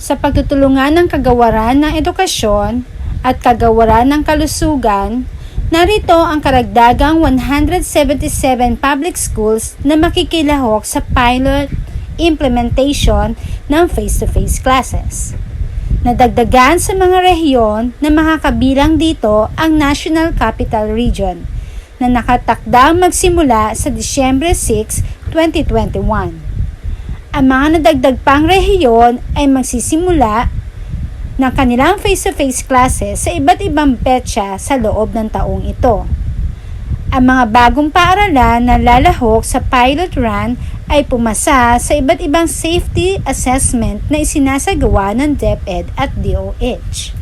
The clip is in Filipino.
Sa pagtutulungan ng kagawaran ng edukasyon at kagawaran ng kalusugan, narito ang karagdagang 177 public schools na makikilahok sa pilot implementation ng face-to-face classes. Nadagdagan sa mga rehiyon na makakabilang dito ang National Capital Region na nakatakdang magsimula sa Disyembre 6, 2021. Ang mga nadagdag pang rehiyon ay magsisimula ng kanilang face-to-face classes sa iba't ibang petsa sa loob ng taong ito. Ang mga bagong paaralan na lalahok sa pilot run ay pumasa sa iba't ibang safety assessment na isinasagawa ng DepEd at DOH.